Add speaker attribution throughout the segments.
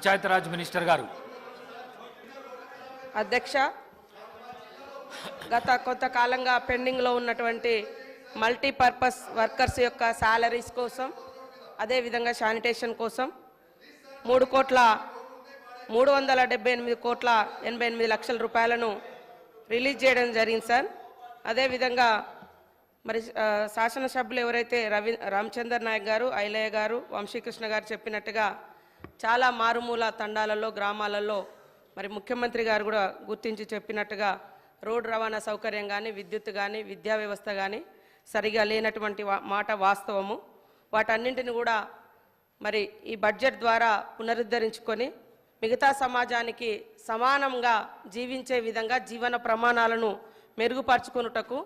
Speaker 1: Panchayati Raj minister గారు.
Speaker 2: అధ్యక్ష, గత కొంతకాలంగా పెండింగ్లో ఉన్నటువంటి మల్టీపర్పస్ వర్కర్స్ యొక్క శాలరీస్ కోసం, అదేవిధంగా శానిటేషన్ కోసం 3,378,88 రూపాయలను రిలీజ్ చేయడం జరిగింది సార్. అదేవిధంగా మరి శాసనసభ్యులు ఎవరైతే రామచందర్ నాయక్ గారు, ఐలయ్య గారు, వంశీకృష్ణ గారు చెప్పినట్టుగా చాలా మారుమూల తండాలలో, గ్రామాలలో మరి ముఖ్యమంత్రి గారు కూడా గుర్తించి చెప్పినట్టుగా రోడ్డు రవాణా సౌకర్యం కానీ, విద్యుత్ కానీ, విద్యా వ్యవస్థ కానీ సరిగా లేనటువంటి మాట వాస్తవము. వాటన్నింటిని కూడా మరి ఈ బడ్జెట్ ద్వారా పునరుద్ధరించుకొని మిగతా సమాజానికి సమానంగా జీవించే విధంగా జీవన ప్రమాణాలను మెరుగుపరుచుకొనుటకు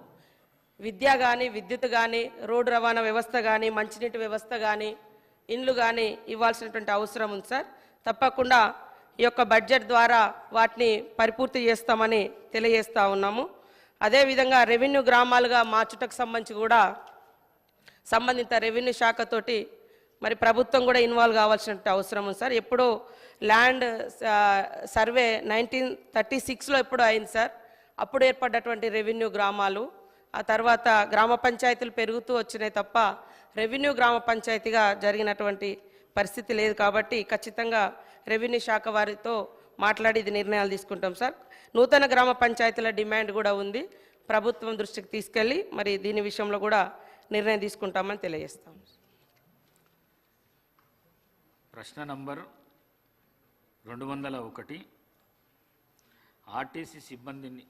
Speaker 2: విద్య కానీ, విద్యుత్ కానీ, రోడ్డు రవాణా వ్యవస్థ కానీ, మంచినీటి వ్యవస్థ కానీ, ఇండ్లు కానీ ఇవ్వాల్సినటువంటి అవసరం ఉంది సార్. తప్పకుండా ఈ యొక్క బడ్జెట్ ద్వారా వాటిని పరిపూర్తి చేస్తామని తెలియజేస్తూ ఉన్నాము. అదేవిధంగా రెవెన్యూ గ్రామాలుగా మార్చుటకు సంబంధించి కూడా సంబంధిత రెవెన్యూ శాఖతోటి మరి ప్రభుత్వం కూడా ఇన్వాల్వ్ కావాల్సిన అవసరం ఉంది సార్. ఎప్పుడో ల్యాండ్ సర్వే 1936లో ఎప్పుడో అయింది సార్. అప్పుడు ఏర్పడ్డటువంటి రెవెన్యూ గ్రామాలు ఆ తర్వాత గ్రామ పంచాయతీలు పెరుగుతూ వచ్చినాయి తప్ప రెవెన్యూ గ్రామ పంచాయతీగా జరిగినటువంటి పరిస్థితి లేదు. కాబట్టి ఖచ్చితంగా రెవెన్యూ శాఖ వారితో మాట్లాడి ఇది నిర్ణయాలు తీసుకుంటాం సార్. నూతన గ్రామ పంచాయతీల డిమాండ్ కూడా ఉంది, ప్రభుత్వం దృష్టికి తీసుకెళ్ళి మరి దీని విషయంలో కూడా నిర్ణయం తీసుకుంటామని తెలియజేస్తాం.
Speaker 1: ప్రశ్న నంబర్ 201 ఆర్టీసీ సిబ్బందిని